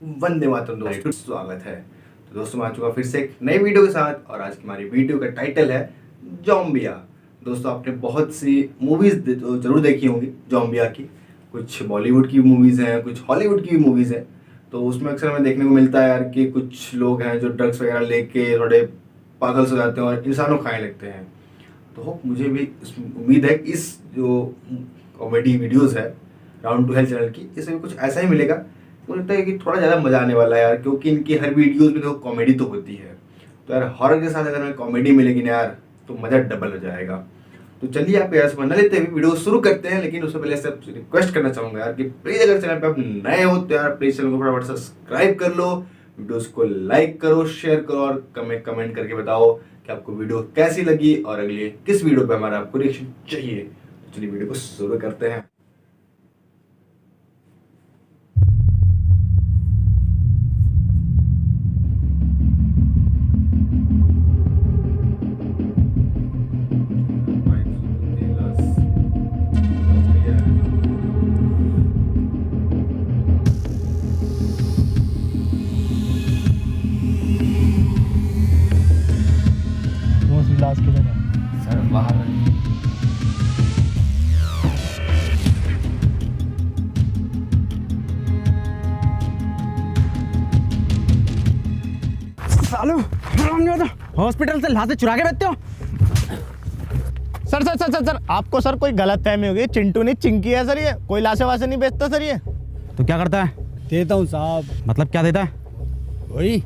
वंदे मातरम दोस्तों, स्वागत है। तो दोस्तों मैं आ चुका फिर से एक नई वीडियो के साथ और आज की हमारी वीडियो का टाइटल है जॉम्बिया। दोस्तों आपने बहुत सी मूवीज़ जरूर देखी होंगी जॉम्बिया की। कुछ बॉलीवुड की मूवीज़ हैं, कुछ हॉलीवुड की भी मूवीज़ हैं। तो उसमें अक्सर हमें देखने को मिलता है यार कि कुछ लोग हैं जो ड्रग्स वगैरह लेके थोड़े पागल हो जाते हैं और इंसानों खाने लगते हैं। तो मुझे भी उम्मीद है कि इस जो कॉमेडी वीडियोज़ है राउंड टू हेल्थ चैनल की, इसमें कुछ ऐसा ही मिलेगा। मुझे लगता है कि थोड़ा ज़्यादा मज़ा आने वाला है यार, क्योंकि इनकी हर वीडियोज़ में देखो कॉमेडी तो होती है। तो यार हॉरर के साथ अगर हमें कॉमेडी मिलेगी ना यार, तो मज़ा डबल हो जाएगा। तो चलिए आप यार समझ लेते हैं, वीडियो शुरू करते हैं। लेकिन उससे पहले सब रिक्वेस्ट करना चाहूँगा यार कि प्लीज़ अगर चैनल पर आप नए हो तो यार प्लीज़ चैनल को फटाफट सब्सक्राइब कर लो, वीडियोज़ को लाइक करो, शेयर करो और कमेंट करके बताओ कि आपको वीडियो कैसी लगी और अगली किस वीडियो पे हमारा आपको रिएक्शन चाहिए। तो चलिए वीडियो को शुरू करते हैं। ग्लास किधर है? सर बाहर सालो हॉस्पिटल से लाते चुरा के बेचते हो। Sir sir sir sir sir आपको सर कोई गलत फहमी होगी। चिंटू नहीं चिंकी है सर, ये कोई लाशे वाशे नहीं बेचता सर। ये तो क्या करता है? देता हूँ साहब। मतलब क्या देता है? वही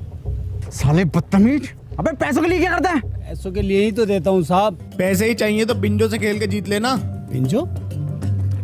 साले बदतमीज। अबे पैसों के लिए क्या करता है? पैसों के लिए ही तो देता हूँ साहब। पैसे ही चाहिए तो बिंजो से खेल के जीत लेना। बिंजो?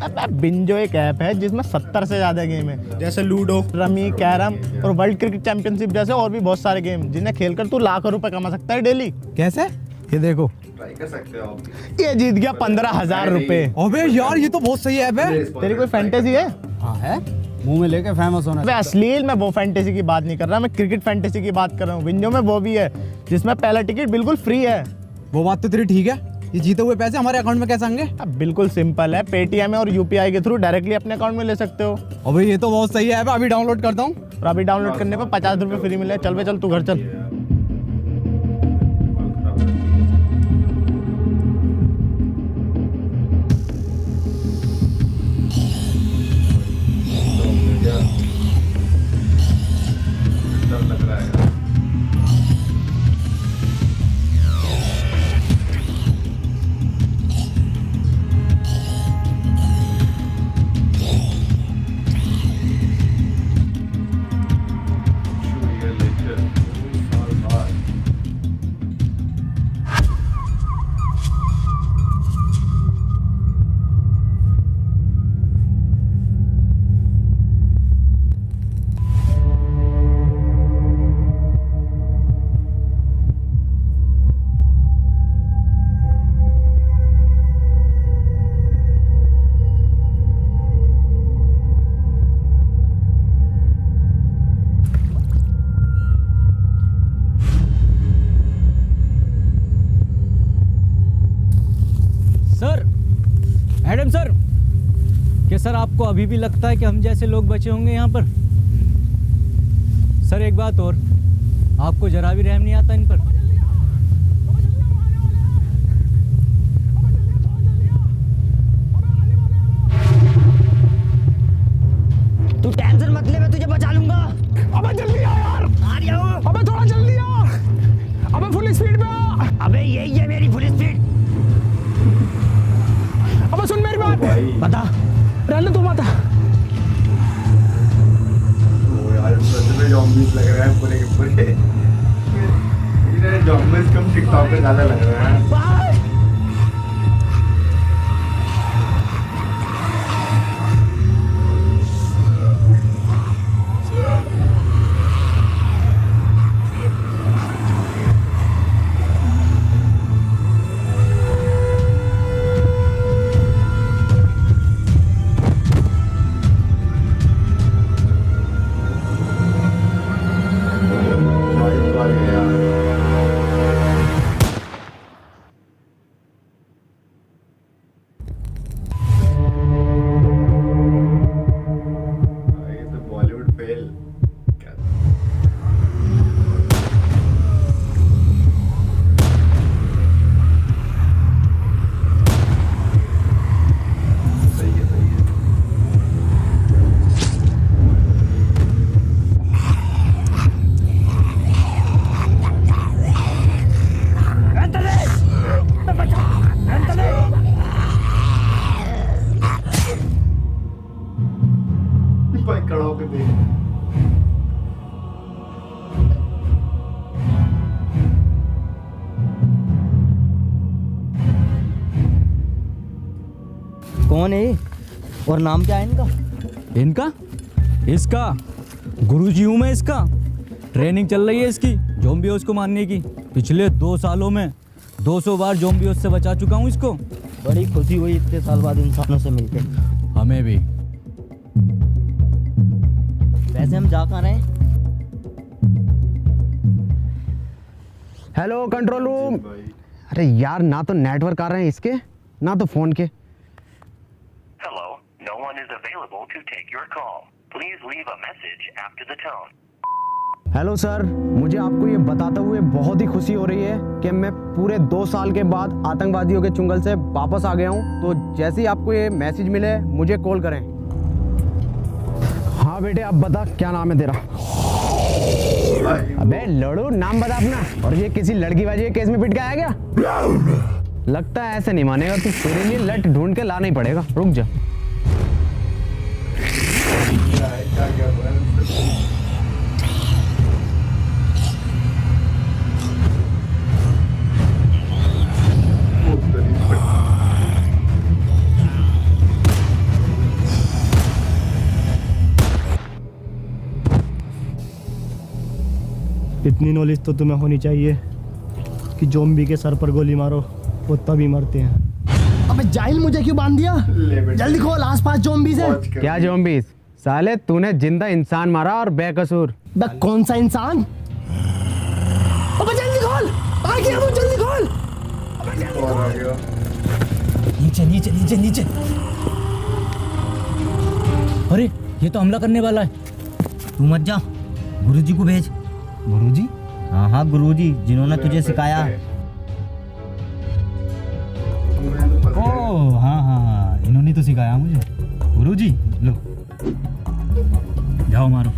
अबे बिंजो एक ऐप है जिसमें 70 से ज्यादा गेम है, जैसे लूडो, रमी, कैरम और वर्ल्ड क्रिकेट चैंपियनशिप जैसे और भी बहुत सारे गेम, जिन्हें खेलकर तू लाखों रुपए कमा सकता है डेली। कैसे? ये देखो, ट्राई कर सकते हो आप। ये जीत गया 15,000 रुपए। अबे यार ये तो बहुत सही ऐप है। तेरी कोई फैंटेसी है? हाँ है, मुंह में लेके फेमस होना। मैं अश्लील में वो फैंटेसी की बात नहीं कर रहा, मैं क्रिकेट फैंटेसी की बात कर रहा हूँ। विंडो में वो भी है जिसमें पहला टिकट बिल्कुल फ्री है। वो बात तो तेरी ठीक है। ये जीते हुए पैसे हमारे अकाउंट में कैसे आएंगे? अब बिल्कुल सिंपल है, पेटीएम और यूपीआई के थ्रू डायरेक्टली अपने अकाउंट में ले सकते हो। अबे ये तो बहुत सही ऐप है, अभी डाउनलोड करता हूँ। और अभी डाउनलोड करने पर 50 रुपये फ्री मिले। चल बे चल, तू घर चल। डर लग रहा है। सर, एडम सर, क्या सर आपको अभी भी लगता है कि हम जैसे लोग बचे होंगे यहाँ पर? सर एक बात और, आपको जरा भी रहम नहीं आता इन पर? तू टेंशन मत ले, मैं तुझे बचा लूंगा। अबे जल्दी आ यार। आ रहा हूँ। अबे थोड़ा जल्दी आ। अबे फुल स्पीड पे आ। अबे यही है मेरी फुल स्पीड। अबे सुन मेरी बात। बता। रहने तू बता। ओ यार सच में zombies लग रहे हैं पूरे के पूरे। ये zombies कम टिकटॉक पे ज्यादा लग रहे हैं। बाय। कौन है ये? और नाम क्या है इनका? इनका? इसका गुरुजी हूँ मैं इसका। ट्रेनिंग चल रही है इसकी ज़ॉम्बियोस को मारने की। पिछले 2 सालों में 200 बार ज़ॉम्बियोस से बचा चुका हूँ इसको। बड़ी खुशी हुई इतने साल बाद इंसानों से मिलके। हमें भी। वैसे हम जा कहाँ रहे हैं? Hello control room. अरे यार, ना तो नेटवर्क आ रहे हैं इसके, ना तो फोन के। Hello, no one is available to take your call. Please leave a message after the tone. Hello sir, मुझे आपको ये बताते हुए बहुत ही खुशी हो रही है कि मैं पूरे 2 साल के बाद आतंकवादियों के चुंगल से वापस आ गया हूँ। तो जैसे ही आपको ये मैसेज मिले मुझे कॉल करें। हाँ बेटे, अब बता क्या नाम है तेरा? अबे लड़ू, नाम बता अपना। और ये किसी लड़कीबाजी के केस में पिट गया है क्या? लगता है ऐसे नहीं मानेगा तू। तेरे लिए लट ढूंढ के लाना ही पड़ेगा। रुक जा। इतनी नॉलेज तो तुम्हें होनी चाहिए कि ज़ॉम्बी के सर पर गोली मारो वो तभी मरते हैं। अबे जाहिल, मुझे क्यों बांध दिया? जल्दी खोल, आसपास ज़ॉम्बीज़ हैं। क्या ज़ॉम्बीज़? साले तूने जिंदा इंसान मारा और बेकसूर। बे कौन सा इंसान? अबे जल्दी खोल, आ गया वो, जल्दी खोल। अबे जल्दी खोल। नीचे नीचे नीचे नीचे। अरे ये तो हमला करने वाला है। तू मत जा, गुरुजी को भेज। गुरुजी? हाँ हाँ, गुरुजी जिन्होंने तुझे सिखाया। ओह हाँ हाँ हाँ, इन्होंने तो सिखाया मुझे। गुरुजी लो, जाओ मारो।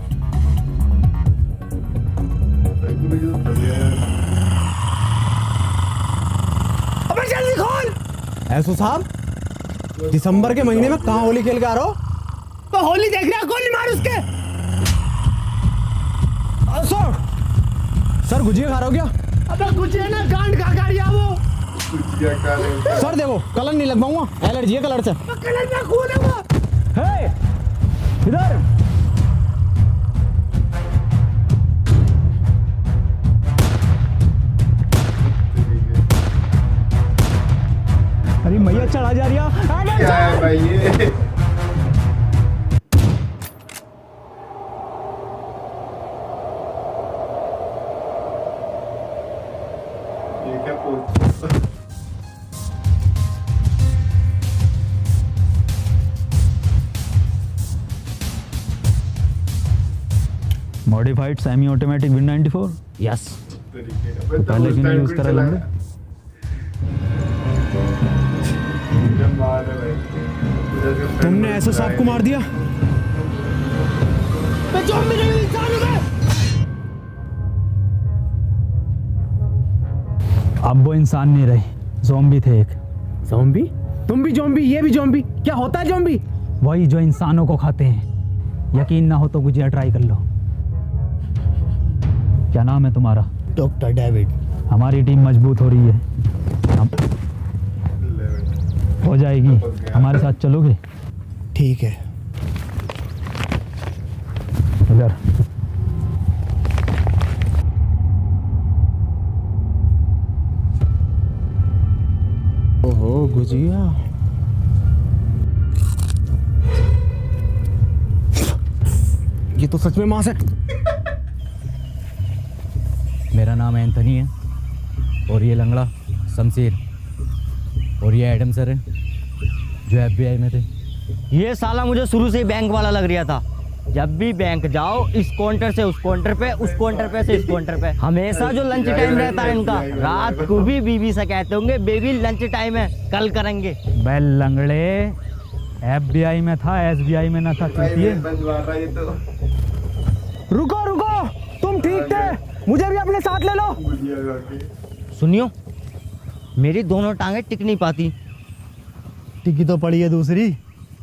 अबे जल्दी खोल। ऐसो साहब, दिसंबर के महीने में कहाँ होली खेल के आ रहे हो? तो होली देख रहा, गोली मार उसके। सर गुजिया खा रहे हो क्या? अबे कुछ है ना, गांड का गाड़िया वो। सर देखो, कलर नहीं लगवाऊंगा, एलर्जी है कलर से। कलर में खून है वो। हे, इधर। अरे मैया चढ़ा जा रही है। क्या है भाई ये? ये क्या post? Modified semi automatic win 94। Yes. पहले क्यों नहीं यूज करा लंबे? तुमने ऐसो साहब को मार दिया? मैं ज़ॉम्बी नहीं, इंसान हूं मैं। अब वो इंसान नहीं रहे, ज़ॉम्बी थे एक। ज़ॉम्बी? तुम भी ज़ॉम्बी, ये भी ज़ॉम्बी? क्या होता है ज़ॉम्बी? वही जो इंसानों को खाते हैं। यकीन ना हो तो गुजिया ट्राई कर लो। क्या नाम है तुम्हारा? Doctor David. हमारी टीम मजबूत हो रही है, हम हो जाएगी। हमारे साथ चलोगे? ठीक है। इधर। ओहो गुजिया। ये तो सच में मांस है। मेरा नाम एंथनी है और ये लंगड़ा शमशीर और ये एडम सर है जो FBI में थे। ये साला मुझे शुरू से ही बैंक वाला लग रहा था। जब भी बैंक जाओ, इस काउंटर से उस काउंटर पे, उस काउंटर पे से इस काउंटर पे, हमेशा जो लंच टाइम रहता है इनका। रात को भी बीवी से कहते होंगे, बेबी लंच टाइम है, कल करेंगे। बे लंगड़े, FBI में था, SBI में ना था। ये तो रुको रुको, तुम ठीक थे, मुझे भी अपने साथ ले लो। सुनियो, मेरी दोनों टांगे टिक नहीं पाती। टिकी तो पड़ी है दूसरी।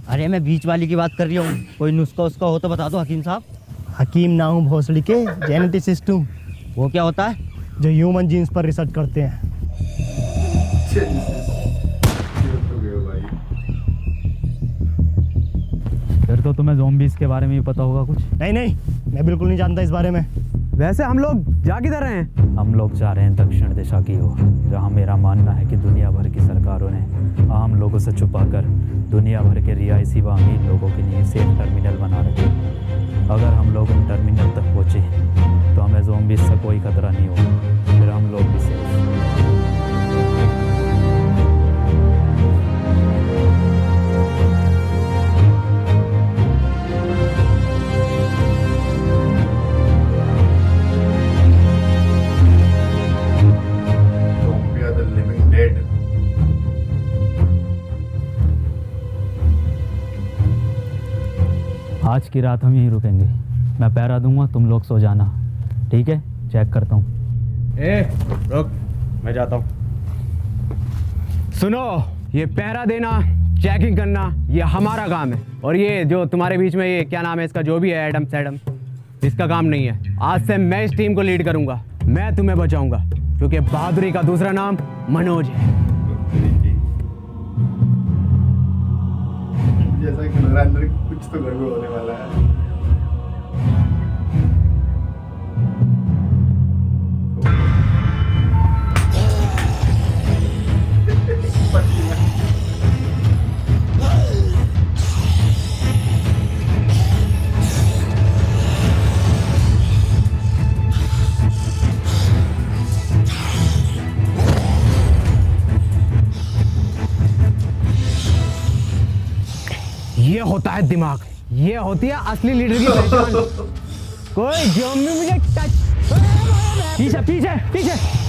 अरे मैं बीच वाली की बात कर रही हूँ। कोई नुस्खा उसका हो तो बता दो हकीम साहब। हकीम ना हूँ, भोसड़ी के जेनेटिसिस्ट हूँ, वो क्या होता है? जो ह्यूमन जीन्स पर रिसर्च करते हैं। तो तुम्हें ज़ॉम्बीज़ के बारे में भी पता होगा कुछ। नहीं नहीं, मैं बिल्कुल नहीं जानता इस बारे में। वैसे हम लोग जा किधर रहे हैं? हम लोग जा रहे हैं दक्षिण दिशा की ओर, जहाँ मेरा मानना है कि दुनिया भर की सरकारों ने आम लोगों से छुपाकर दुनिया भर के रिहायशी व अमीर लोगों के लिए सेफ टर्मिनल बना रखे। अगर हम लोग उन टर्मिनल तक पहुँचे तो हमें ज़ॉम्बीज़ से कोई खतरा नहीं होगा, फिर हम लोग भी safe. Zombie are the living dead. आज की रात हम यहीं रुकेंगे। मैं पहरा दूंगा, तुम लोग सो जाना, ठीक है? चेक करता हूँ। रुक, मैं जाता हूँ। सुनो, ये पहरा देना, चेकिंग करना, ये हमारा काम है। और ये जो तुम्हारे बीच में ये क्या नाम है इसका, जो भी है एडम सैडम, इसका काम नहीं है। आज से मैं इस टीम को लीड करूंगा, मैं तुम्हें बचाऊंगा, क्योंकि बहादुरी का दूसरा नाम मनोज है। जैसा कि लग रहा है अंदर कुछ तो गड़बड़ होने वाला है। ये होता है दिमाग, ये होती है असली लीडर की पहचान। कोई ज़ॉम्बी मुझे टच। पीछे पीछे पीछे।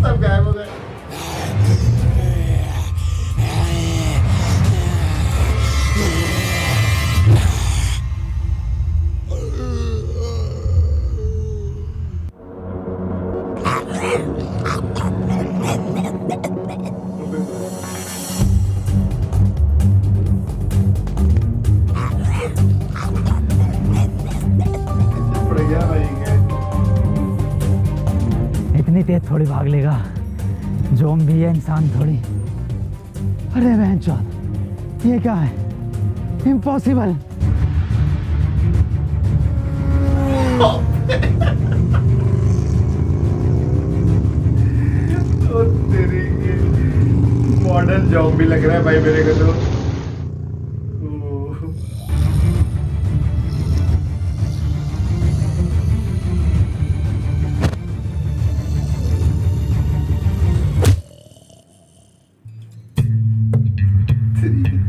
सब गायब हो गए। इतनी तेज थोड़ी भाग लेगा, ज़ॉम्बी है, इंसान थोड़ी। अरे बहनचोद, ये क्या है? इम्पॉसिबल। तो तेरी मॉडर्न ज़ॉम्बी लग रहा है भाई मेरे को तो।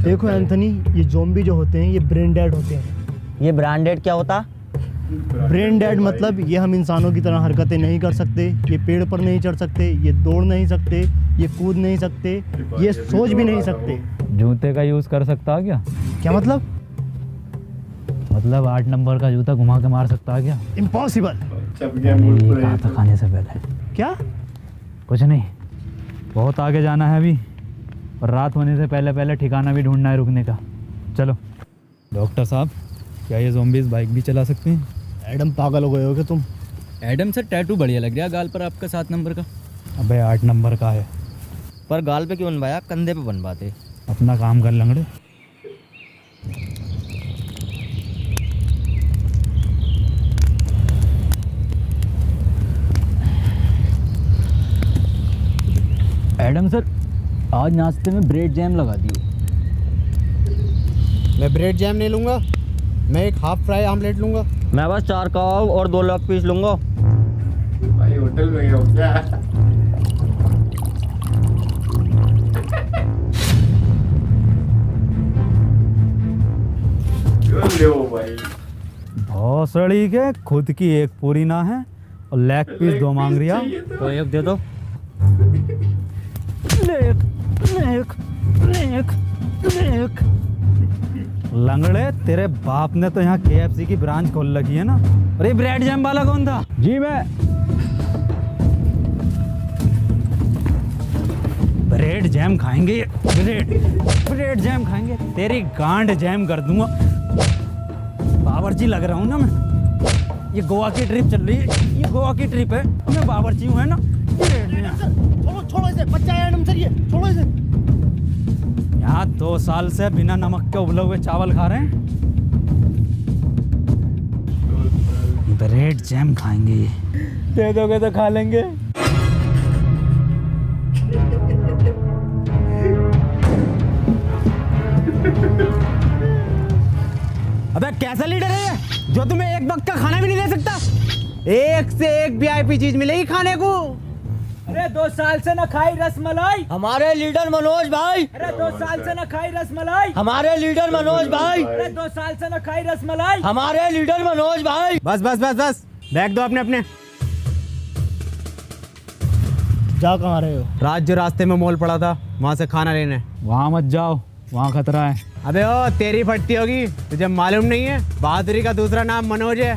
देखो एंथनी, ये ज़ॉम्बी जो होते हैं ये ब्रेन डेड होते हैं। ये ब्रांडेड क्या होता? ब्रेन डेड मतलब ये हम इंसानों की तरह हरकतें नहीं कर सकते, ये पेड़ पर नहीं चढ़ सकते, ये दौड़ नहीं सकते, ये कूद नहीं सकते, ये सोच भी नहीं सकते। जूते का यूज़ कर सकता है क्या? क्या मतलब? मतलब 8 नंबर का जूता घुमा के मार सकता है क्या? इम्पॉसिबल। ये कहा था खाने से पहले। क्या? कुछ नहीं, बहुत आगे जाना है अभी, और रात होने से पहले पहले ठिकाना भी ढूंढना है रुकने का। चलो। डॉक्टर साहब, क्या ये ज़ॉम्बीज़ बाइक भी चला सकते हैं? एडम, पागल हो गए हो क्या तुम? एडम सर, टैटू बढ़िया लग रहा है गाल पर आपका 7 नंबर का। अबे 8 नंबर का है। पर गाल पे क्यों बनवाया? कंधे पे बनवाते। अपना काम कर लंगड़े। एडम सर, आज नाश्ते में ब्रेड जैम लगा दियो। मैं ब्रेड जैम नहीं लूँगा, मैं एक हाफ फ्राई आमलेट लूँगा। मैं बस 4 कबाब और 2 लेग पीस लूंगा। भाई होटल में गया हो क्या? क्यों ले भाई? भौसड़ी के खुद की एक पूरी ना है और लेग पीस 2 मांग रिया। तो एक दे दो। लंगड़े, तेरे बाप ने तो यहाँ KFC की ब्रांच खोल रखी है ना। अरे ब्रेड जैम वाला कौन था? जी मैं। ब्रेड जैम खाएंगे, ब्रेड जैम खाएंगे, तेरी गांड जैम कर दूंगा। बावर्ची लग रहा हूँ ना मैं। ये गोवा की ट्रिप चल रही है, ये गोवा की ट्रिप है, मैं बावर्ची हूँ है ना। छोड़ो इसे, बच्चा है एडम सर, ये छोड़ो इसे। यहाँ 2 साल से बिना नमक के उबले हुए चावल खा रहे हैं। ब्रेड जैम खाएंगे, दे दोगे तो खा लेंगे। अबे कैसा लीडर है ये, जो तुम्हें एक वक्त का खाना भी नहीं दे सकता? एक से एक VIP चीज मिलेगी खाने को। अरे 2 साल से न खाई रसमलाई। हमारे लीडर मनोज भाई। अरे 2 साल से न खाई रसमलाई। हमारे लीडर मनोज भाई। अरे 2 साल से न खाई रसमलाई। हमारे लीडर मनोज भाई। बस बस बस बस, बैग दो अपने अपने। जा कहाँ रहे हो? रात जो रास्ते में मॉल पड़ा था, वहाँ से खाना लेने। वहाँ मत जाओ, वहाँ खतरा है। अबे ओ, तेरी फटती होगी, तुझे मालूम नहीं है? बहादुरी का दूसरा नाम मनोज है।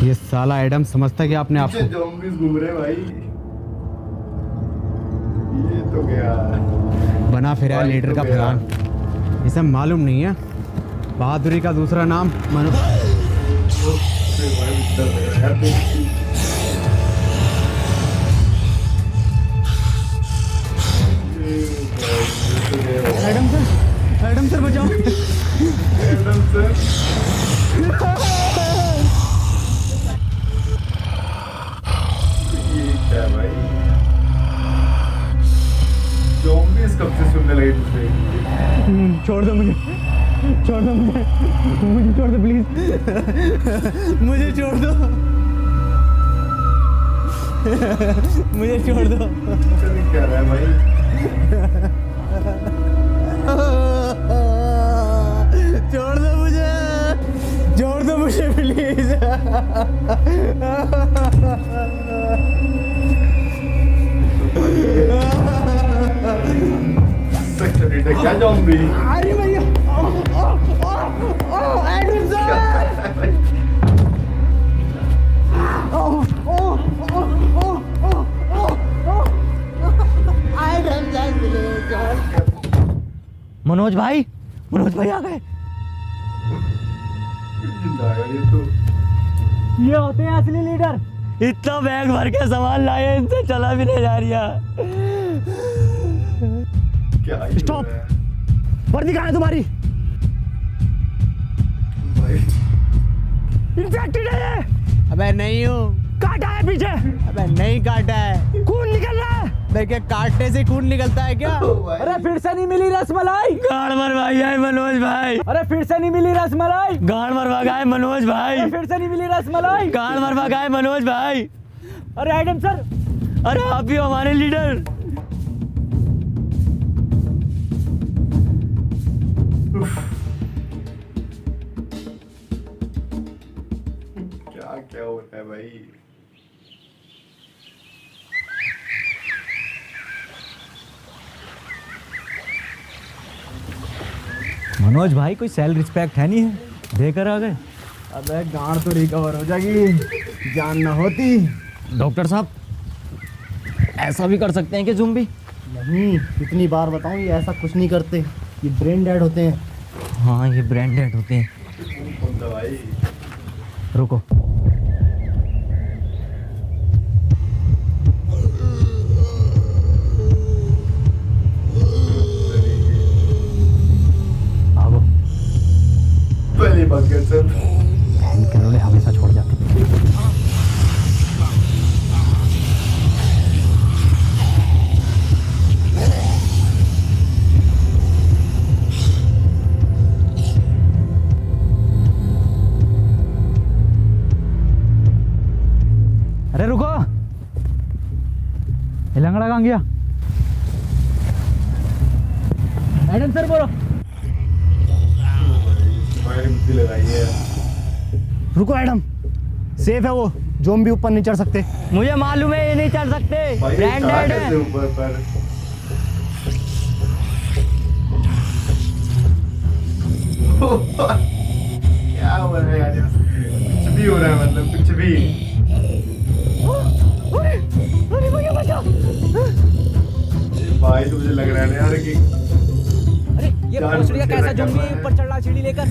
ये साला एडम समझता कि अपने आप को ज़ॉम्बीज़ घूम रहे भाई। ये तो गया बना फिर है लीडर का प्लान। इसे मालूम नहीं है बहादुरी का दूसरा नाम मनोज। एडम सर बचाओ। एडम सर ये क्या भाई? ज़ॉम्बीज़ कब से सुनने लगे दूसरे की? छोड़ दो मुझे, छोड़ दो मुझे, मुझे छोड़ दो प्लीज, मुझे छोड़ दो, मुझे छोड़ दो। क्या रहा है भाई? छोड़ दो मुझे, छोड़ दो मुझे प्लीज। क्या ज़ॉम्बी? अरे भैया, एडम सर। मनोज भाई, मनोज भाई आ गए। ये तो ये होते हैं असली लीडर। इतना बैग भर के सामान लाए, इनसे चला भी नहीं जा रहा। क्या ही स्टॉप। हो रहा है? वर्दी कहाँ है तुम्हारी? भाई इन्फेक्टेड है ये। अबे नहीं हूँ। काटा है पीछे। अबे नहीं काटा है। खून निकल रहा है। देखे काटने से खून निकलता है क्या? अरे फिर से नहीं मिली रसमलाई। गाड़ मरवाई है मनोज भाई। अरे फिर से नहीं मिली रसमलाई। गाड़ मरवा गए मनोज भाई। अरे फिर से नहीं मिली रसमलाई। गाड़ मरवा गए मनोज भाई। अरे एडम सर, अरे आप भी हो हमारे लीडर। क्या क्या हो रहा है भाई? मनोज भाई कोई सेल रिस्पेक्ट है नहीं है, देकर आ गए। अबे गांड तो रिकवर हो जाएगी, जान ना होती। डॉक्टर साहब, ऐसा भी कर सकते हैं कि ज़ॉम्बी? नहीं, कितनी बार बताऊं, ये ऐसा कुछ नहीं करते, ये ब्रेन डेड होते हैं। हाँ, ये ब्रांडेड होते हैं। कौन सा भाई? रुको, आओ। पहली बात कर सर। किन्होंने हमेशा छोड़ जाते। कहाँ गया? एडम सर बोलो। बुद्धि लगाई है। रुको एडम, सेफ है वो, ज़ॉम्बी ऊपर नहीं चढ़ सकते। मुझे मालूम है ये नहीं चढ़ सकते, भाई ब्रांडेड है। ऊपर पर क्या हो रहा है यार, कुछ भी हो रहा है, मतलब कुछ भी। अरे भैया बचाओ। भाई तो मुझे लग रहा है यार कि अरे ये भोसड़ी का कैसा ज़ॉम्बी ऊपर चढ़ रहा सीढ़ी लेकर।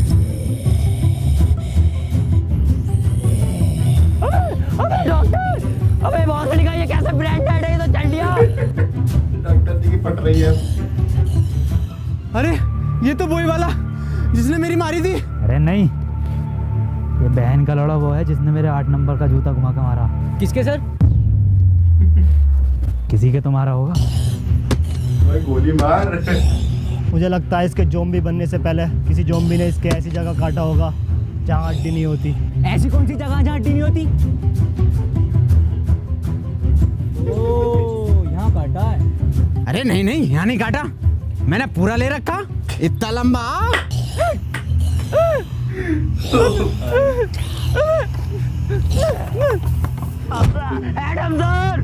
अबे डॉक्टर, अबे भोसड़ी का ये कैसा ब्रांडेड है, ये तो चढ़ लिया। डॉक्टर जी की पट रही है। अरे ये तो वही वाला जिसने मेरी मारी थी। अरे नहीं, ये बहन का लौड़ा वो है जिसने मेरे 8 नंबर का जूता घुमा के मारा। किसके सर? किसी के तो मारा होगा। भाई गोली मार। मुझे लगता है इसके ज़ॉम्बी बनने से पहले किसी ज़ॉम्बी ने इसके ऐसी जगह काटा होगा जहाँ हड्डी नहीं होती। ऐसी कौन सी जगह जहाँ हड्डी नहीं होती? ओह, यहाँ काटा है। अरे नहीं नहीं, यहाँ नहीं काटा, मैंने पूरा ले रखा, इतना लंबा। एडम सर,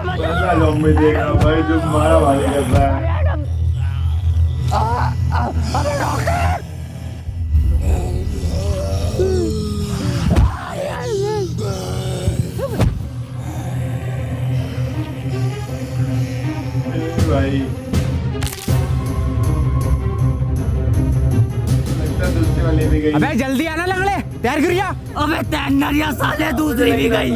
पहला ज़ॉम्बी देख रहा हूँ भाई जो मारा मारी कर रहा है। भाई लगता है दूसरी वाली भी गई। अबे जल्दी आना लंगड़े, तैयार गिर गया। अबे तैयार साले, दूसरी भी गई।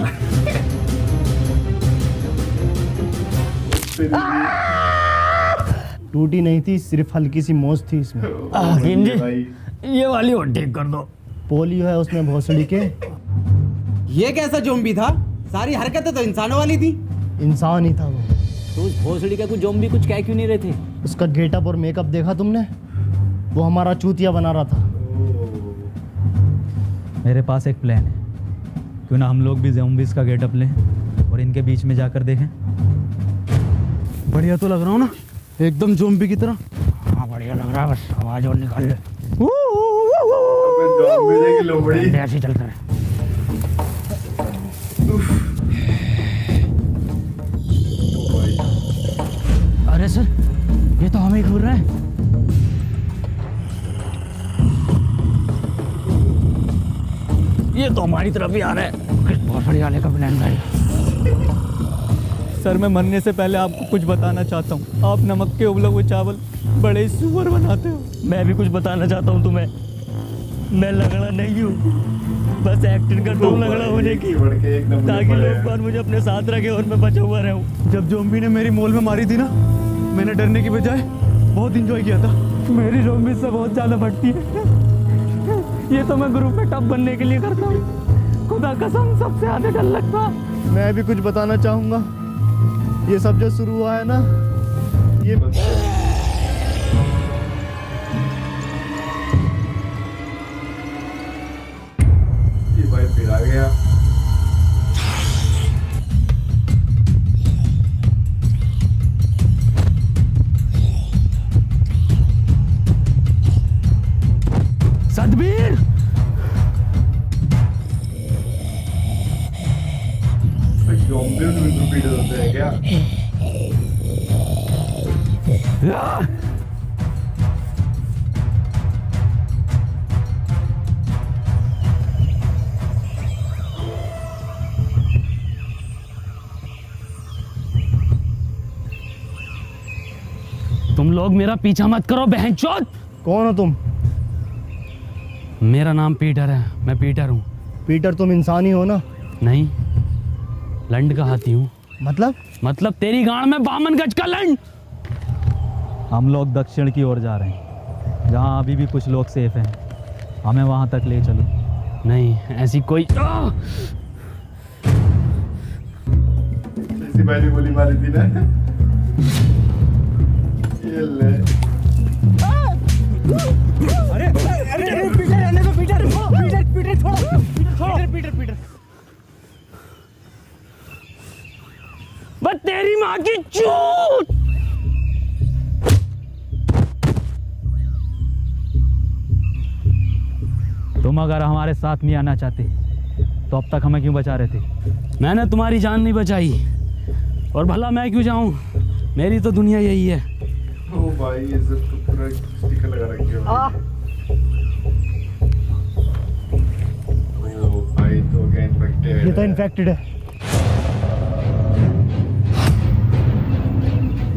टूटी नहीं थी, सिर्फ हल्की सी मोच थी इसमें। भाई ये वाली और ठीक कर दो। पोलियो है उसमें भोसड़ी के। ये कैसा ज़ॉम्बी था? सारी हरकतें तो इंसानों वाली थी। इंसान ही था वो। तो उस भोसड़ी का कुछ ज़ॉम्बी कुछ कह क्यों नहीं रहे थे? उसका गेटअप और मेकअप देखा तुमने? वो हमारा चूतिया बना रहा था। मेरे पास एक प्लान है, क्यों ना हम लोग भी ज़ॉम्बीज़ का गेटअप लें और इनके बीच में जाकर देखें। बढ़िया तो लग रहा हूँ ना, एकदम ज़ॉम्बी की तरह। हाँ बढ़िया लग रहा है, बस आवाज़ और निकाल ले। अबे ज़ॉम्बी देखी लोमड़ी। ऐसे चलता है। अरे सर, ये तो हमें घूर रहा है। ये तो हमारी तरफ ही आ रहा है। बहुत बढ़िया वाले का प्लान भाई। सर मैं मरने से पहले आपको कुछ बताना चाहता हूँ। आप नमक के उबले हुए चावल बड़े ही सुअर बनाते हो। मैं भी कुछ बताना चाहता हूँ तुम्हें। मैं लगड़ा नहीं हूँ, बस एक्टिंग करता हूँ लगड़ा होने की, ताकि लोग बार मुझे अपने साथ रखे और मैं बचा हुआ रहूँ। जब ज़ॉम्बी ने मेरी मोल में मारी थी ना, मैंने डरने की बजाय बहुत इंजॉय किया था। मेरी ज़ॉम्बी से बहुत ज़्यादा फटती है। ये तो मैं ग्रुप में टॉप बनने के लिए करता हूँ। खुदा कसम सबसे ज़्यादा डर लगता। मैं भी कुछ बताना चाहूँगा। ये सब जो शुरू हुआ है ना, ये भाई फिर आ गया। सतबीर, ज़ॉम्बी में रिपीट होते हैं क्या? तुम लोग मेरा पीछा मत करो बहनचोद। कौन हो तुम? मेरा नाम पीटर है, मैं पीटर हूँ। पीटर तुम इंसान ही हो ना? नहीं, लंड का हाथी हूँ। मतलब तेरी गांड में 52 गज का लंड। हम लोग दक्षिण की ओर जा रहे हैं, जहाँ अभी भी कुछ लोग सेफ हैं। हमें वहाँ तक ले चलो। नहीं, ऐसी कोई इसी भाई ने गोली मारी थी ना। ये ले। अरे पीटर रहने दो, पीटर छोड़ो। बस तेरी माँ माँ की चूत। तुम अगर हमारे साथ नहीं आना चाहते तो अब तक हमें क्यों बचा रहे थे? मैंने तुम्हारी जान नहीं बचाई और भला मैं क्यों जाऊं? मेरी तो दुनिया यही है। ओ भाई ये सब तो पूरा स्टिकर लगा रखे हो। ओ भाई तो क्या इन्फेक्टेड ये तो इन्फेक्टेड है।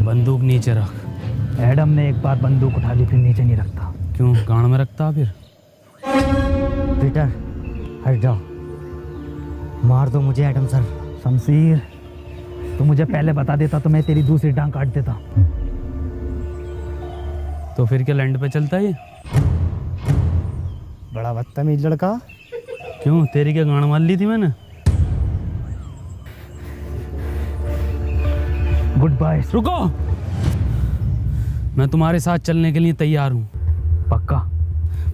बंदूक नीचे रख। एडम ने एक बार बंदूक उठा ली फिर नीचे नहीं रखता। क्यों गांड में रखता? फिर पीटर हट जाओ, मार दो मुझे एडम सर। शमशीर तू मुझे पहले बता देता तो मैं तेरी दूसरी टांग काट देता। तो फिर क्या लैंड पे चलता है? बड़ा बदतमीज लड़का। क्यों तेरी क्या गांड मार ली थी मैंने? Goodbye. रुको, मैं तुम्हारे साथ चलने के लिए तैयार हूँ। पक्का?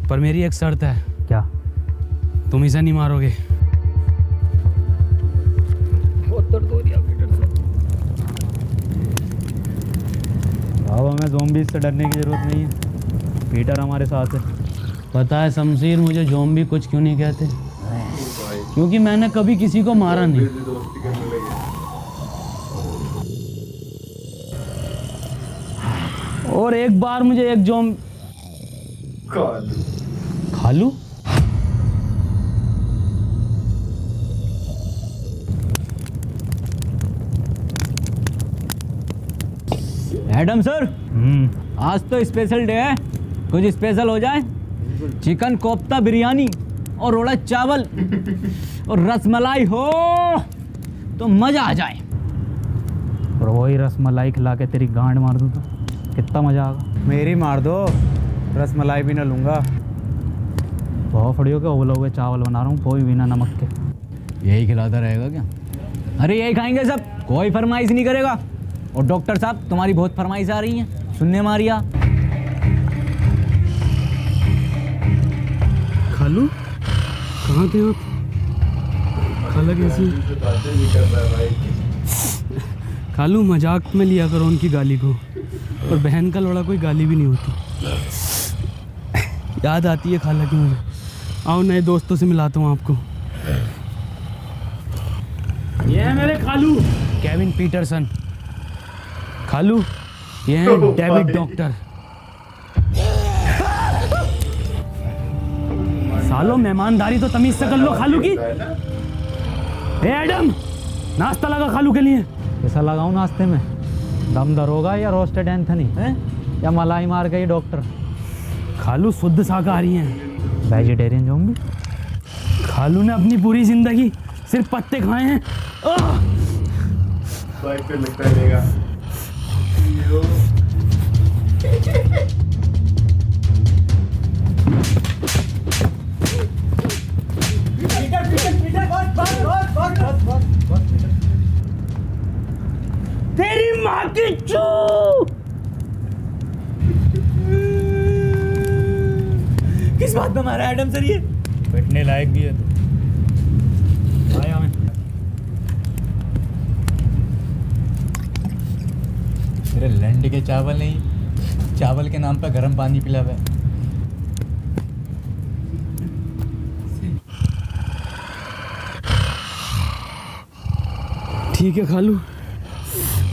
पर मेरी एक शर्त है। क्या? तुम इसे नहीं मारोगे। अब हमें ज़ॉम्बी से डरने की जरूरत नहीं है। पीटर हमारे साथ है। पता है शमशीर मुझे ज़ॉम्बी कुछ क्यों नहीं कहते? क्योंकि मैंने कभी किसी को मारा नहीं। और एक बार मुझे एक खालू एडम सर, आज तो स्पेशल डे है, कुछ स्पेशल हो जाए। चिकन कोफ्ता बिरयानी और रोड़ा चावल और रसमलाई हो तो मजा आ जाए। और वही रसमलाई खिला के तेरी गांड मार दूँ तो कितना मजा आएगा। मेरी मार दो, रसमलाई भी ना लूँगा। बहुत फड़ियों के उबले हुए चावल बना रहा हूँ, कोई बिना नमक के। यही खिलाता रहेगा क्या? अरे यही खाएंगे सब, कोई फरमाइश नहीं करेगा। और डॉक्टर साहब तुम्हारी बहुत फरमाइश आ रही हैं, सुनने मारिया। खालू कहाँ थे आप? खाला कैसी? खालू मजाक में लिया करो उनकी गाली को, और बहन का लौड़ा कोई गाली भी नहीं होती। याद आती है खाला की मुझे। आओ नए दोस्तों से मिलाता हूँ आपको। ये है मेरे खालू केविन पीटरसन। खालू ये है डेविड डॉक्टर। सालो मेहमानदारी तो तमीज से कर लो खालू की। ए एडम, नाश्ता लगा खालू के लिए। कैसा लगाऊं नाश्ते में? दम दरोगा या रोस्टेड एंथनी है या मलाई मार गई डॉक्टर? खालू शुद्ध शाकाहारी हैं, वेजिटेरियन ज़ॉम्बी। खालू ने अपनी पूरी जिंदगी सिर्फ पत्ते खाए हैं। लगता रहेगा। तेरी माँ की चू। किस बात में मारा एडम सर? ये बैठने लायक भी है तो आया मैं। मेरे लैंड के चावल नहीं, चावल के नाम पर गर्म पानी पिला हुआ है। ठीक है खालू,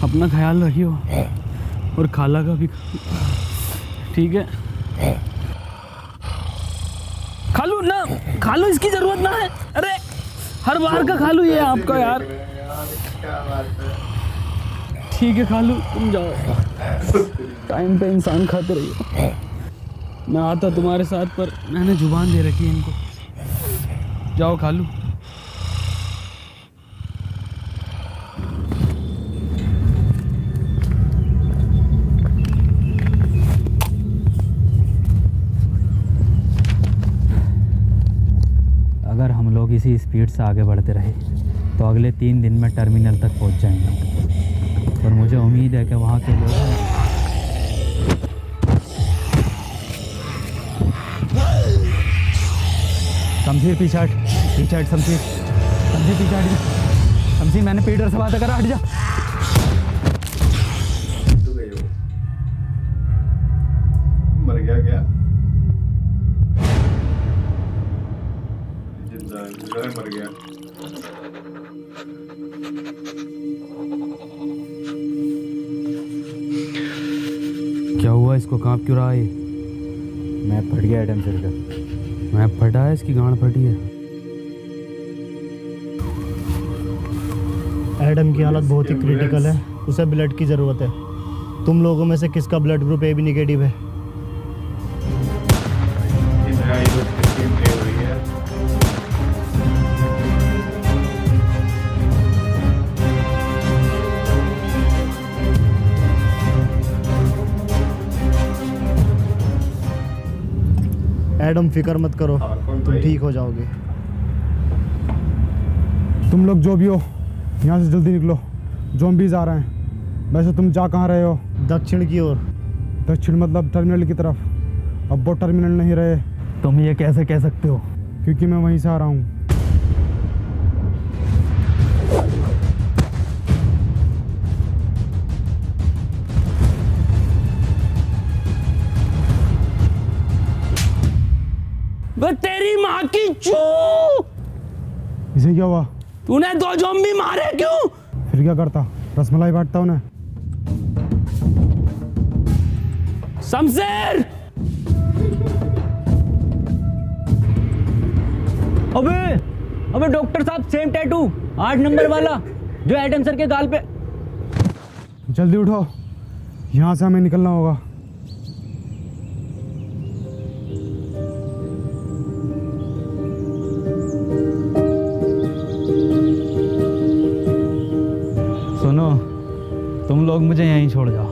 अपना ख्याल रखियो और खाला का भी। ठीक है खालू ना, खालू इसकी जरूरत ना है। अरे हर बार का खालू ये आपका यार। ठीक है खालू तुम जाओ, टाइम पे इंसान खाते रहिए। मैं आता तुम्हारे साथ, पर मैंने जुबान दे रखी है इनको। जाओ खालू। अगर हम लोग इसी स्पीड से आगे बढ़ते रहे तो अगले 3 दिन में टर्मिनल तक पहुंच जाएंगे। और मुझे उम्मीद है कि वहाँ के लोग शमशीर पीछे हट, शमशीर शमशीर पीछे हट। शमशीर मैंने पीटर से बात करा, हट जा। गया क्या? जिंदा है, मर गया। क्या हुआ, इसको कांप क्यों रहा है? मैं फट गया एडम सर का। मैं फटा है, इसकी गांड फटी है। एडम की हालत बहुत ही क्रिटिकल है, उसे ब्लड की ज़रूरत है। तुम लोगों में से किसका blood group A B negative है? एडम फिक्र मत करो, तुम ठीक हो जाओगे। तुम लोग जो भी हो यहाँ से जल्दी निकलो, ज़ॉम्बीज़ आ रहे हैं। वैसे तुम जा कहाँ रहे हो? दक्षिण की ओर। दक्षिण मतलब टर्मिनल की तरफ। अब वो टर्मिनल नहीं रहे। तुम ये कैसे कह सकते हो? क्योंकि मैं वहीं से आ रहा हूँ। वो तेरी माँ की चू! इसे क्या हुआ? तूने 2 ज़ॉम्बी मारे क्यों? फिर क्या करता? रसमलाई बांटता उन्हें। शमशेर! अबे डॉक्टर साहब, सेम टैटू 8 नंबर वाला जो एडम सर के गाल पे। जल्दी उठो, यहाँ से हमें निकलना होगा। सुनो, तुम लोग मुझे यहीं छोड़ जाओ।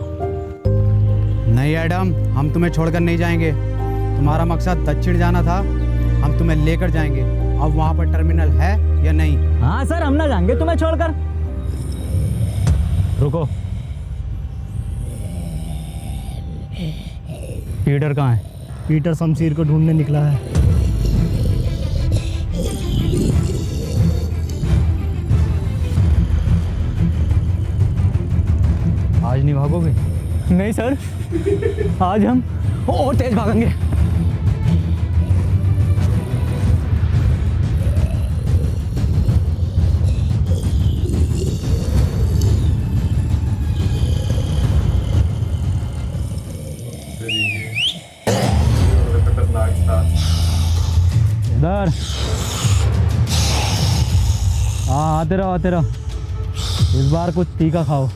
नहीं एडम, हम तुम्हें छोड़कर नहीं जाएंगे। तुम्हारा मकसद दक्षिण जाना था, हम तुम्हें लेकर जाएंगे। अब वहाँ पर टर्मिनल है या नहीं? हाँ सर, हम ना जाएंगे तुम्हें छोड़कर। रुको, पीटर कहाँ है? पीटर शमशीर को ढूंढने निकला है। आज नहीं भागोगे? नहीं सर, आज हम और तेज भागेंगे। खतरनाक था। इधर हाँ, आते रहो। इस बार कुछ तीखा खाओ।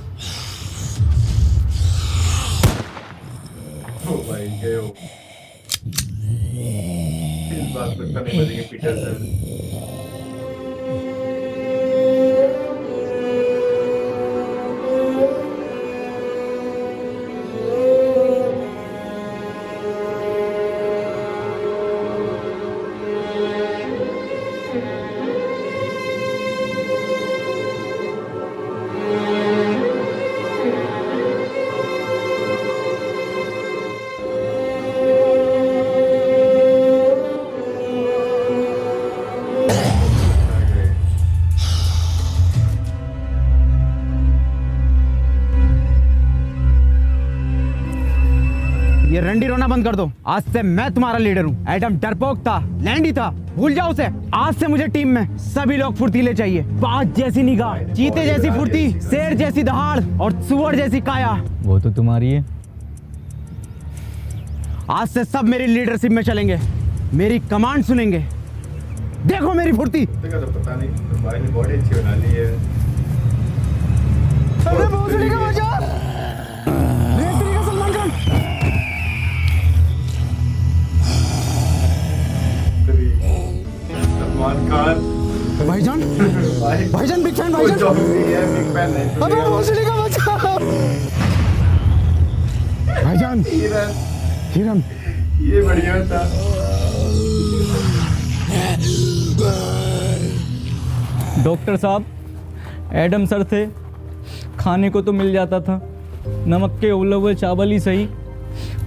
भाई गए हो, इस बात पर नहीं बचेंगे पीटर सर। ये रंडी रोना बंद कर दो। आज से मैं तुम्हारा लीडर हूँ। एडम डरपोक था, लैंडी था, भूल जाओ उसे। आज से मुझे टीम में सभी लोग फुर्तीले चाहिए। बाज जैसी निगाह, चीते जैसी फुर्ती, शेर जैसी दहाड़ और सुअर जैसी काया। वो तो तुम्हारी है। आज से सब मेरी लीडरशिप में चलेंगे, मेरी कमांड सुनेंगे। देखो मेरी फुर्ती। तो पता नहीं, भाई ने बॉडी अच्छी बना ली है। अरे भोसड़ी का बाजार, रेतरी का सलमान खान। सलमान खान भाईजान बिग फैन भाईजान। बिग फैन है। अबे भोसड़ी का बाजार। भाईजान हिरन, ये बढ़िया था। डॉक्टर साहब, एडम सर थे, खाने को तो मिल जाता था, नमक के उबले हुए चावल ही सही।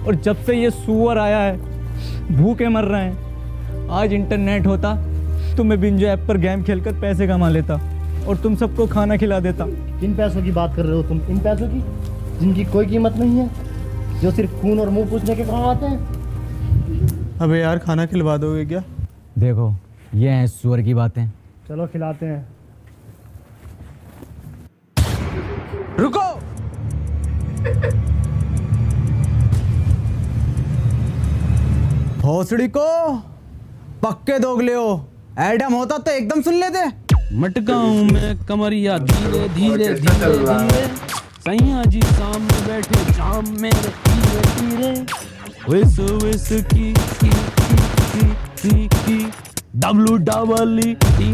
और जब से ये सुअर आया है, भूखे मर रहे हैं। आज इंटरनेट होता तो मैं बिंजो ऐप पर गेम खेलकर पैसे कमा लेता और तुम सबको खाना खिला देता। किन पैसों की बात कर रहे हो तुम? इन पैसों की जिनकी कोई कीमत नहीं है। जो सिर्फ खून और मुंह पूछने के काम आते हैं। अबे यार खाना खिलवा दोगे क्या? देखो ये हैं सुअर की बातें। चलो खिलाते हैं। रुको। भोसड़ी को पक्के दोगले हो। एडम होता तो एकदम सुन लेते। मटकाऊं मैं कमरिया धीरे धीरे धीरे धीरे, सैया जी सामने बैठे जाम मेरे धीरे धीरे, विस विस की डब्लू डबल टी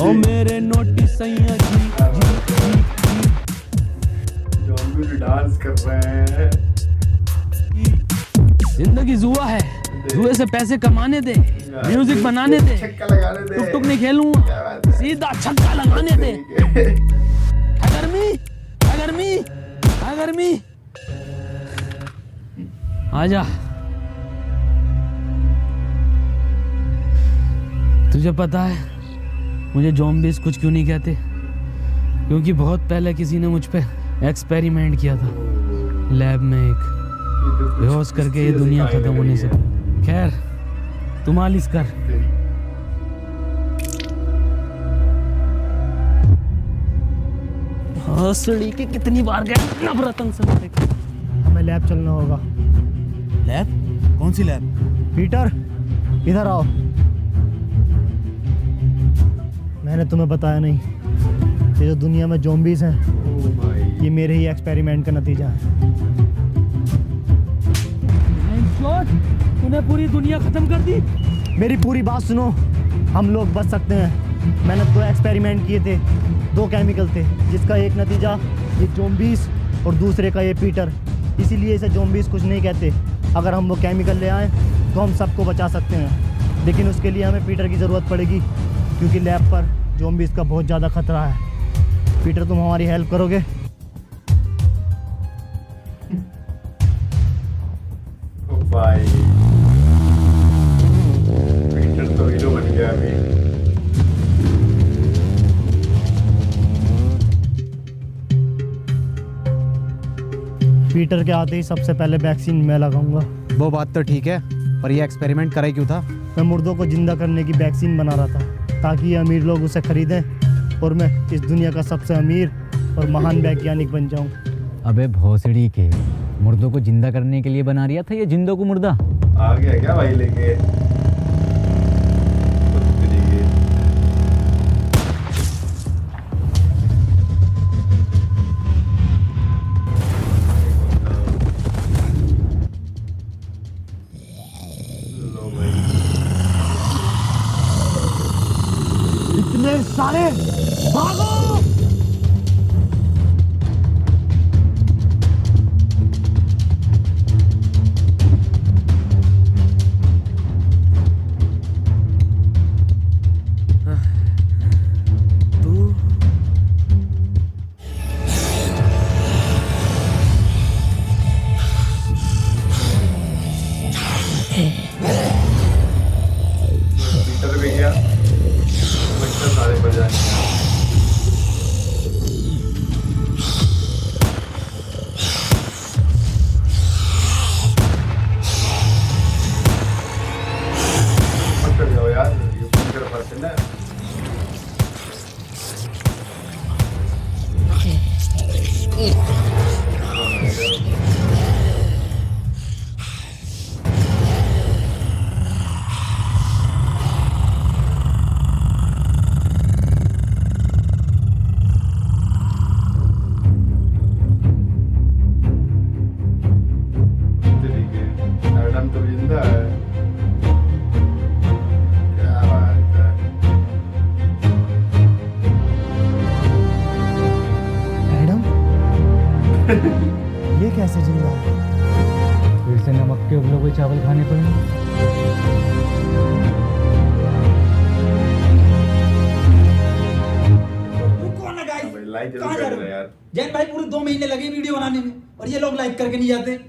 ओ मेरे नोटी सैया जी डांस कर रहे हैं। जिंदगी जुआ है, जुए से पैसे कमाने दे, म्यूजिक बनाने दे, छक्का लगाने दे। टुक टुक नहीं खेलूंगा, सीधा छक्का लगाने दे। गर्मी आजा। तुझे पता है मुझे ज़ॉम्बीज़ कुछ क्यों नहीं कहते? क्योंकि बहुत पहले किसी ने मुझ पे एक्सपेरिमेंट किया था लैब में, एक बेहोश करके ये दुनिया खत्म होने से। खैर तू मालिश कर। हंसड़ी के कितनी बार गया नवरत्न से मारे। हमें लैब चलना होगा। लैब? कौन सी लैब? पीटर इधर आओ। मैंने तुम्हें बताया नहीं, ये जो दुनिया में ज़ॉम्बीज़ हैं ये मेरे ही एक्सपेरिमेंट का नतीजा है। तूने पूरी दुनिया खत्म कर दी। मेरी पूरी बात सुनो, हम लोग बच सकते हैं। मैंने 2 एक्सपेरिमेंट किए थे, 2 केमिकल थे, जिसका एक नतीजा ये ज़ॉम्बीज़ और दूसरे का ये पीटर। इसीलिए इसे ज़ॉम्बीज़ कुछ नहीं कहते। अगर हम वो केमिकल ले आएँ तो हम सबको बचा सकते हैं, लेकिन उसके लिए हमें पीटर की ज़रूरत पड़ेगी, क्योंकि लैब पर ज़ॉम्बीज़ का बहुत ज़्यादा खतरा है। पीटर तुम हमारी हेल्प करोगे? भाई पीटर तो हीरो बन गया अभी। पीटर के आते ही सबसे पहले वैक्सीन मैं लगाऊंगा। वो बात तो ठीक है, पर ये एक्सपेरिमेंट करे क्यों था? मैं मुर्दों को जिंदा करने की वैक्सीन बना रहा था, ताकि ये अमीर लोग उसे खरीदें और मैं इस दुनिया का सबसे अमीर और महान वैज्ञानिक बन जाऊं। अबे भोसड़ी के, मुर्दों को जिंदा करने के लिए बना रिया था ये जिंदों को मुर्दा? आ गया क्या भाई लेके? इतने सारे भागो! पीटर भी गया, बच्चे सारे बच जाएंगे। पकड़ जाओ यार, ये पकड़ पाते ना। एडम तो जिंदा है। क्या बात है। एडम ये कैसे जिंदा है? फिर से नमक के उबले हुए चावल खाने पड़ेंगे। लाइक कहाँ जरूर जा कर रहे देना हो? यार। जैन भाई पूरे 2 महीने लगे वीडियो बनाने में और ये लोग लाइक करके नहीं जाते।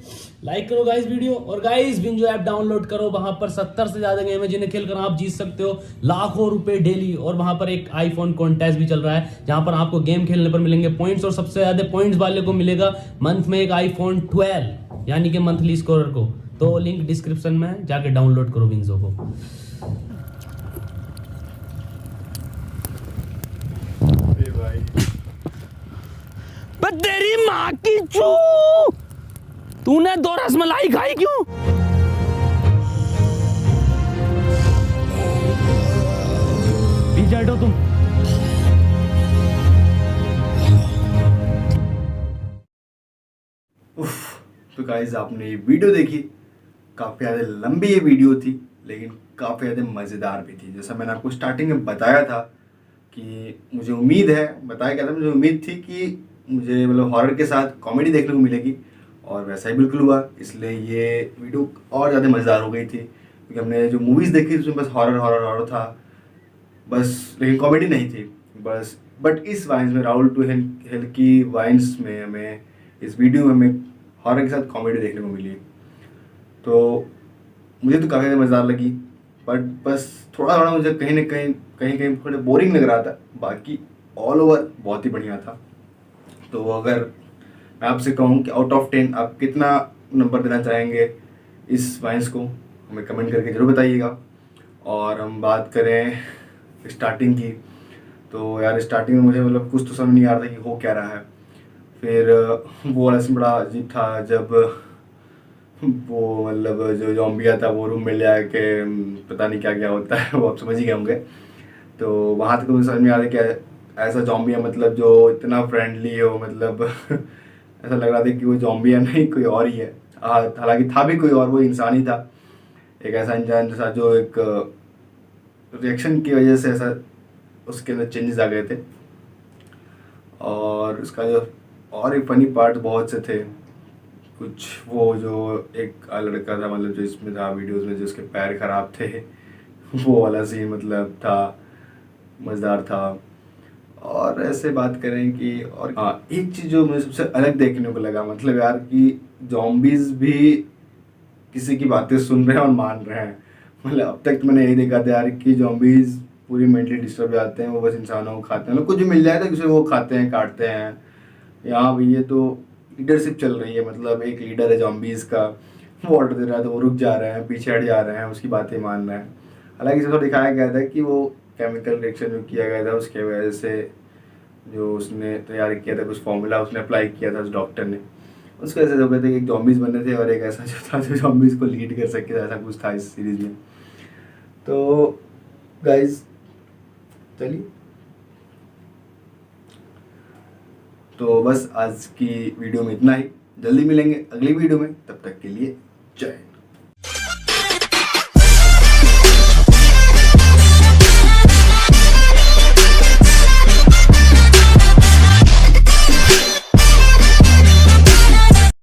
लाइक करो गाइस वीडियो, और गाइस बिंजो ऐप डाउनलोड करो। वहां पर 70 से ज्यादा गेम है जिन्हें खेलकर आप जीत सकते हो लाखों रुपए डेली। और वहां पर एक आईफोन कॉन्टेस्ट भी चल रहा है जहां पर आपको गेम खेलने पर मिलेंगे पॉइंट्स, और सबसे ज्यादा पॉइंट्स वाले को मिलेगा मंथ में एक आईफोन 12 यानी कि मंथली स्कोरर को। तो लिंक डिस्क्रिप्शन में है, जाके डाउनलोड करो बिंजो को। तेरी माँ की चू, तूने 2 रसमलाई खाई क्यों? पीछे हटो तुम। तो गाइज आपने ये वीडियो देखी, काफ़ी ज़्यादा लंबी ये वीडियो थी लेकिन काफ़ी ज़्यादा मज़ेदार भी थी। जैसा मैंने आपको स्टार्टिंग में बताया था कि मुझे उम्मीद है, बताया क्या था, मुझे उम्मीद थी कि मुझे मतलब हॉरर के साथ कॉमेडी देखने को मिलेगी, और वैसा ही बिल्कुल हुआ। इसलिए ये वीडियो और ज़्यादा मज़ेदार हो गई थी, क्योंकि हमने जो मूवीज़ देखी उसमें बस हॉरर हॉरर हॉरर था बस, लेकिन कॉमेडी नहीं थी बस। बट इस वाइन्स में, राहुल टू हेल की वाइन्स में हमें, इस वीडियो में हमें हॉरर के साथ कॉमेडी देखने को मिली। तो मुझे तो काफ़ी ज़्यादा मज़ेदार लगी, बट बस थोड़ा थोड़ा मुझे कहीं ना कहीं थोड़ा बोरिंग लग रहा था। बाकी ऑल ओवर बहुत ही बढ़िया था। तो अगर मैं आपसे कहूँ कि आउट ऑफ 10 आप कितना नंबर देना चाहेंगे इस वाइन्स को, हमें कमेंट करके ज़रूर बताइएगा। और हम बात करें स्टार्टिंग की, तो यार स्टार्टिंग में मुझे मतलब कुछ तो समझ नहीं आ रहा था कि हो क्या रहा है। फिर वो वाला सीन बड़ा अजीब था जब वो मतलब जो ज़ॉम्बिया था वो रूम में ले आके पता नहीं क्या क्या होता है, वो आप समझ ही गए होंगे। तो वहाँ तक मुझे समझ में आ रहा है कि ऐसा ज़ॉम्बिया मतलब जो इतना फ्रेंडली हो, मतलब ऐसा लग रहा था कि वो ज़ॉम्बिया नहीं कोई और ही है। हालांकि था भी कोई और, वो इंसान ही था, एक ऐसा इंसान जैसा जो एक रिएक्शन की वजह से ऐसा उसके अंदर चेंजेस आ गए थे। और उसका जो और एक फनी पार्ट बहुत से थे कुछ, वो जो एक लड़का था मतलब जो इसमें था वीडियोस में, जो उसके पैर खराब थे, वो वाला सीन मतलब था, मज़ेदार था। और ऐसे बात करें कि और हाँ, एक चीज़ जो मुझे सबसे अलग देखने को लगा, मतलब यार कि ज़ॉम्बीज़ भी किसी की बातें सुन रहे हैं और मान रहे हैं। मतलब अब तक तो मैंने यही देखा था यार कि ज़ॉम्बीज़ पूरी मेंटली डिस्टर्ब जाते हैं, वो बस इंसानों को खाते हैं, मतलब कुछ भी मिल जाए तो किसी वो खाते हैं, काटते हैं। यहाँ भी ये तो लीडरशिप चल रही है, मतलब एक लीडर है ज़ॉम्बीज़ का, वो ऑर्डर दे रहा है तो वो रुक जा रहे हैं, पीछे हट जा रहे हैं, उसकी बातें मान रहे हैं। हालांकि इसमें दिखाया गया था कि वो केमिकल रिएक्शन जो किया गया था उसके वजह से जो उसने तैयार किया था, कुछ फॉर्मूला उसने अप्लाई किया था उस डॉक्टर ने, उसके वजह से हो गए थे कि एक ज़ॉम्बीज़ बने थे और एक ऐसा जो था जो ज़ॉम्बीज़ को लीड कर सके, ऐसा कुछ था इस सीरीज़ में। तो गाइज चलिए, तो बस आज की वीडियो में इतना ही। जल्दी मिलेंगे अगली वीडियो में, तब तक के लिए जय हिंद।